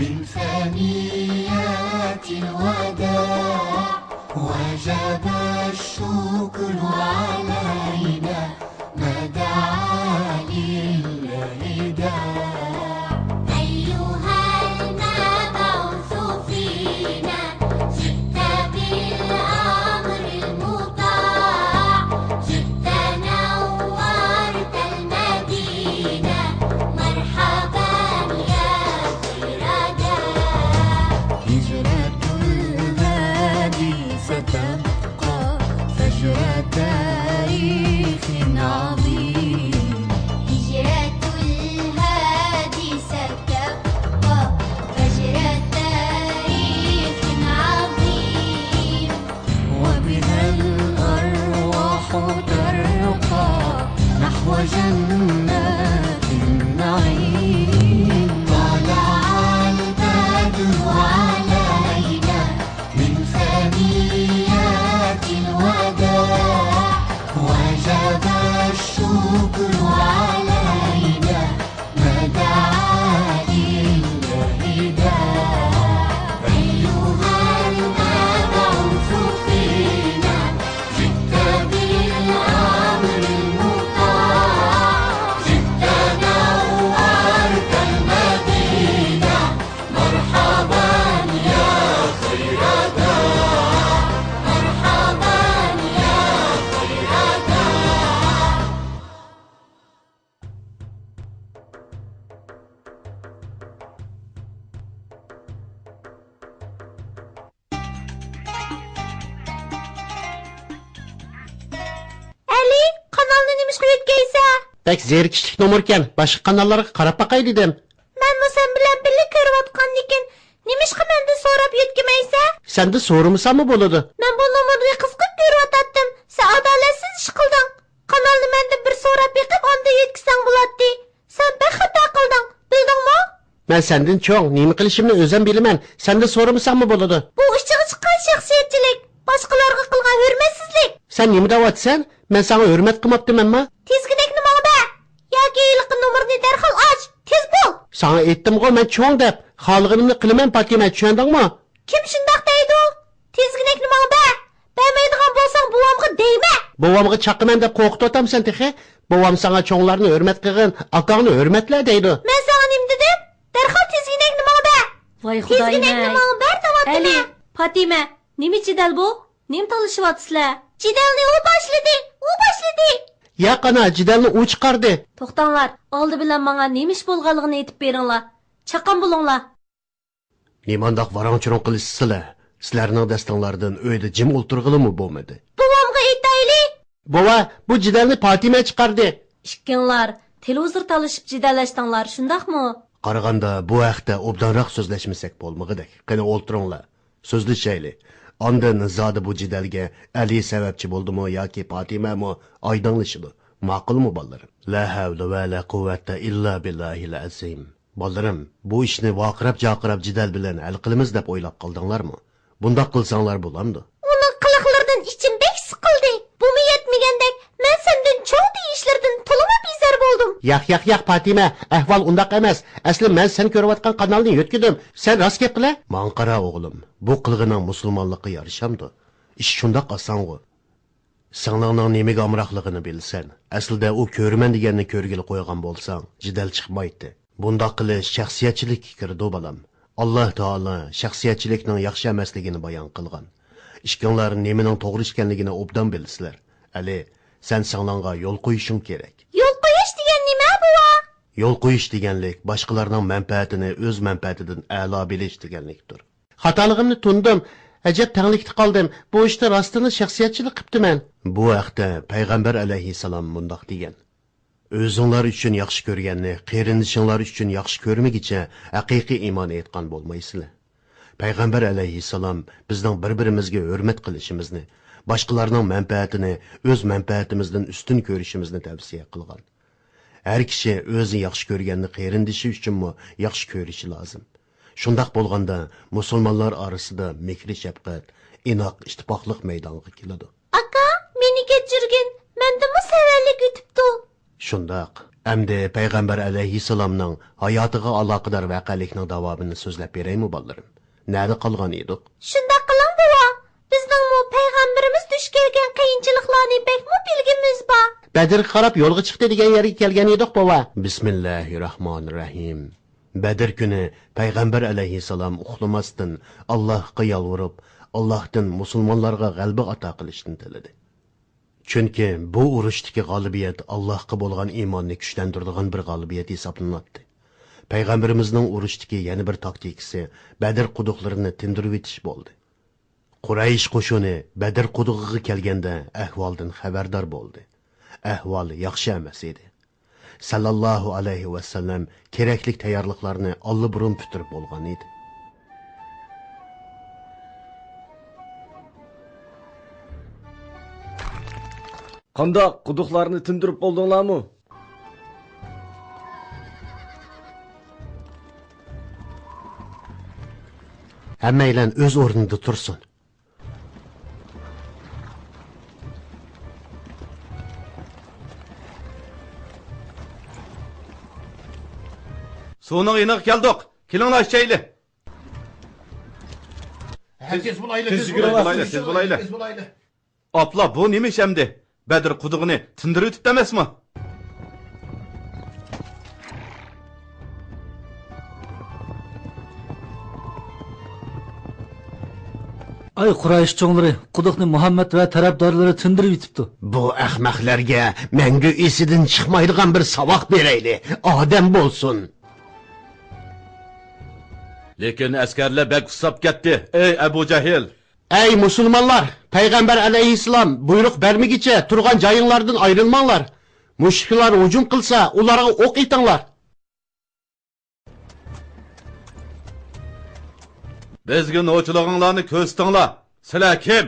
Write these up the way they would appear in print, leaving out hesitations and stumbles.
من ثنيات الوداع وجب الشكر علينا ما دعا لله داع أيها المبعوث فينا جئت بالأمر المطاع جئت نورت المدينة مرحبا يا خير داع هجرة الهادي ستبقى فجر تاريخ عظيم هجرة الهادي ستبقى فجر تاريخ عظيم وبها الأرواح ترقى نحو جنات النعيم طلع البدر علينا من ثنيات الوداع وجب الشكر علينا ما دعا لله داع أيها المبعوث فينا جئت بالأمر المطاع جئت نورت المدينة مرحبا يا خير داع مرحبا يا خير داع Ali, kanalını neymiş koyutkaysa? Bek zerikishlik nomerken başka kanallarga qarab baqay dedim. Ben bu sen bilen birlik körüvatkan dikin. Neymiş menden sorap yetkimaysa? Sen de sorumsan mı boladı? Ben bu numarayı kızgıp körüvatattım. Sen adaletsiz iş kıldın. Kanalını menden bir sorap yekip onda yetkisen bulatdi. Sen pek hata kıldın. Bildin mi? Ben senden çoğun nemi qilishimni özüm bilimen. Sen de sorumsan mı boladı? Bu ışığı çıkan şahsiyetçilik. Başkalarga kılgan hürmetsizlik. Sen nemi davatsan? Ben sana hürmet qilmaptım emma. Tezginekni bana be. Yoki iliqi numarini derhal aç. Tez bul. Sana aytdim go men çoğun dep. Xalqinimni qilaman Fatima, tushundingmi? Kim şundak deydi o? Tezginekni bana be. Bermeydigan bolsang buvamga deyme. Bovamga chaqaman deb qo'rqitotam sen texi. Bovam sana cho'nglarni hurmat qilgin, akangni hurmatla deydi. Men sana nim dedim? Derhal tezginekni bana be. Voy Tezginekni Xudoyim. bana ber devatdimi? Ali, Fatime, nima jidal bu? Nim talashyapsizlar? Jidalni u boshladi. U boshladi. Yaqana jidalni u chiqardi. To'xtanglar, oldi bilan menga nima ish bo'lganligini aytib beringlar. Chaqan bo'linglar. Nimandaq varang-churun qilishsizlar. Sizlarning dastinglardan uyda jim o'tirg'ilimi bo'lmadi. Buvamga aytayli. Bova, bu jidalni Fatima chiqardi. Ikkinglar televizor talashib jidallashdinglar, shundaqmi? Qaraganda bu haqda obdanroq so'zlashmasak bo'lmag'idak. Qani o'ltiringlar. So'zlashayli. Ondan zodi bu jidalga Ali sababchi bo'ldimi yoki Fatimami oydinlashidi. Ma'qulmi bolarim? La havla va la quvvata illa billahil azim. Bolarim, bu ishni vaqirab-jaqirab jidal bilan hal qilamiz deb o'ylab qoldinglarmi? Bundoq qilsanglar bo'lamdi. Uning qiliqlaridan ichim bek siqildi. Bumi yetmagandek men sendan cho'ng deyishlardan to'lima bezar bo'ldim. Yaq Fatima, ahvol undaq emas. Asli men sen ko'rayotgan kanalni yutkidim. Sen rost gap qila? Men qara o'g'lim. Bu qilg'ining musulmonlikqa yarishamdi. Ish shundoq oson-ku. Singlarning nimaga amroqligini bilsan, aslida u ko'raman deganni ko'rgili qo'ygan bo'lsang, jidal chiqmaydi. Bundoq qilish shaxsiyatchilik kirdi bolam. Alloh taolo shaxsiyatchilikning yaxshi emasligini bayon qilgan. Ishkinglar nimaning to'g'ri ekanligini obdan bilsizlar. Ali, sen singlarga yo'l qo'yishing kerak. Yo'l qo'yish degan nima bu? Yo'l qo'yish deganlik boshqalarning manfaatini o'z manfaatidan a'lo bilish deganlikdir. Xatoligimni tundim. Ajab tanglikda qoldim. Bu ishda rostini shaxsiyatchilik qilibdiman. Bu haqda payg'ambar alayhissalom mundoq degan. O'zinglar uchun yaxshi ko'rganni qarindishinglar uchun yaxshi ko'rmagicha haqiqiy iymon etgan bo'lmaysizlar. Payg'ambar alayhissalom bizning bir-birimizga hurmat qilishimizni, boshqalarning manfaatini o'z manfaatimizdan ustun ko'rishimizni tavsiya qilgan. Har kishi o'zi yaxshi ko'rganni qarindishi uchunmi yaxshi ko'rishi lozim. Shundoq bo'lganda musulmonlar orasida mehri shafqat, inoq ittifoqlik maydonga keladi. Aka, meni kechirgin. Mendimi savallik o'tibdi. Shundoq. Әмді Peygamber aleyhisselamның hayatıga aloqador vaqalikning davomini so'zlab beraymi bolalarım? Nada qolgan edik? Shunda qiling buva. Bizning mu payg'ambarimiz duch kelgan qiyinchiliklarni bekmi bilgimiz bor. Bedirga qarab yo'lga chiqdi degan yerga kelgan edik bova. Bismillahirrohmanirrohim. Bedir kuni Peygamber aleyhisselam uxlamasdan Allohga yolvorib, Allohdan musulmonlarga g'alaba ato qilishni tiladi. Chunki bu urushdagi g'olibiyat Allohga bo'lgan iymonni kuchlantiradigan bir g'olibiyat hisoblanadi. Payg'ambarimizning urushdagi yana bir taktikasi Badr quduqlarini tindirib etish bo'ldi. Quraysh qo'shini Badr qudug'iga kelganda ahvoldan xabardor bo'ldi. Ahvol yaxshi emas edi. Sallallohu alayhi va sallam kerakli tayyorliklarni allburun bitirib bo'lgan edi. Qandoq quduqlarni tindirib bo'ldinglarmi? Hammaylar o'z o'rnida tursin. Suvning iniq keldik. Kelinglar ichayli. Herkes bulaylı, Tez bulaylı. Apla bu nima ish endi? Badr qudug'ini tindirib o'tibdi emasmi? Ay Quraysh cho'nglari quduqni Muhammad va tarafdorlari tindirib yutibdi. Bu ahmoqlarga mangu esidan chiqmaydigan bir savoq berayli. Odam bo'lsin. Lekin askarlar bak usab ketdi. Ey Abu Jahil. Ey musulmonlar, Peygamber aleyhisselam buyruq bermigicha turgan joyinglardan ayrılmanglar. Mushriklar hujum qilsa, ularga o'q etinglar. Bizga nochilig'inglarni ko'rstinglar. Sizlar kim?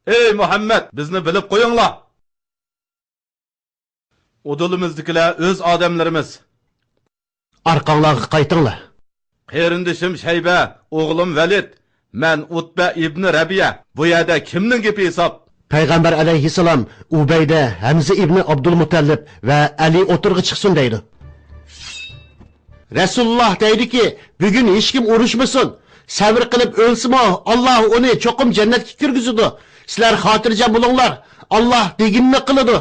Ey Muhammad, bizni bilib qo'yinglar. Odulimizdikilar o'z odamlarimiz. Arqanglarga qaytinglar. Qarindishim Shayba, o'g'lim Valid, men Utba ibn Rabiya. Bu yerda kimning gapi hisob? Peygamber aleyhisselam Ubayda, Hamza ibn Abdülmutallib ve Ali oturga chiqsin deydi. Resulullah deydi ki, bugün hiç kim urushmasin. Sabr qilib o'lsimi, Allah onu cho'qim jannatga kirgizadi. Sizlar xotirjam bo'linglar. Allah deginni qiladi.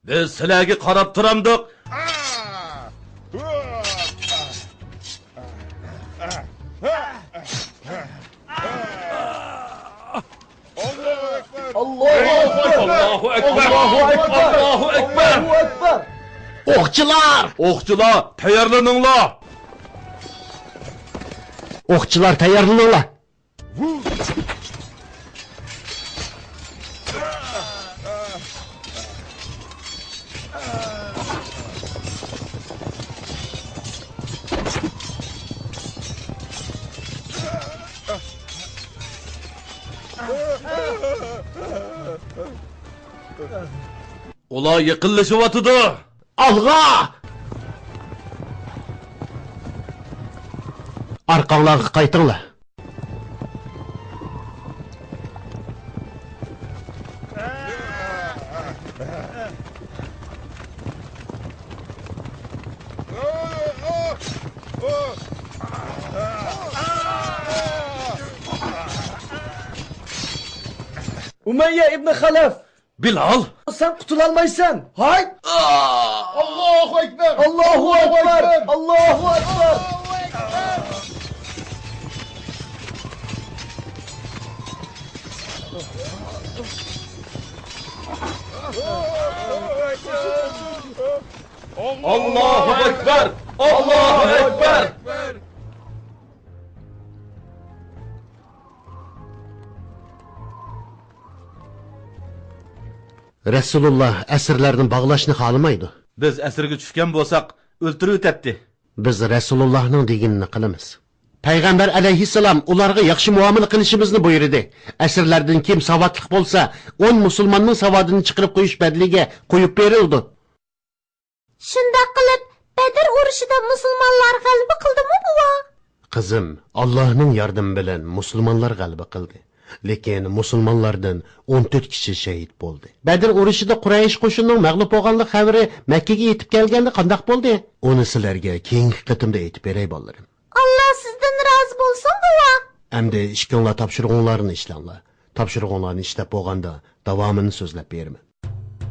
Biz sizlarga qarab turamdik. Allahu ekber. O'qchilar, tayyorlaninglar. O'qchilar tayyorlaninglar. Ular yaqinlashyapti. Alğa! Arqanglarga qaytinglar. Umayya ibn Xalaf, Bilal. sen qutulalmaysan. Hay! Allahu ekber. Allahu akbar! Allahu akbar! Allahu ekber. Allahu ekber. Resulullah əsirlərini bağlaşını xalamaydı. Biz asirga tushgan bo'lsak, o'ltirib o'tadi. Biz Resulullah'ның deginini qilamiz. Peygamber aleyhisselam ularga yaxshi muomala qilishimizni buyurdi. Əsirlərdən kim savatliq bo'lsa, 10 musulmonning savadini chiqarib qo'yish badliga qo'yib berildi. Shunda qilib Badr urushida musulmonlar g'alaba qildimi buva? Qizim, Allohning yordami bilan musulmonlar g'alaba qildi. Lekin musulmonlardan 14 kishi shahid bo'ldi. Badr urushida Quraysh qo'shinining mag'lub bo'lganlik xabari Makka ga yetib kelganda qanday bo'ldi? Uni sizlarga keyingi qitimda aytib beray bolalarım. Allah sizdan rozi bo'lsin, bova. Endi ishkinglar topshirig'inglarni ishlanglar. Topshirig'inglarni ishlab bo'lganda davomini so'zlab beraman.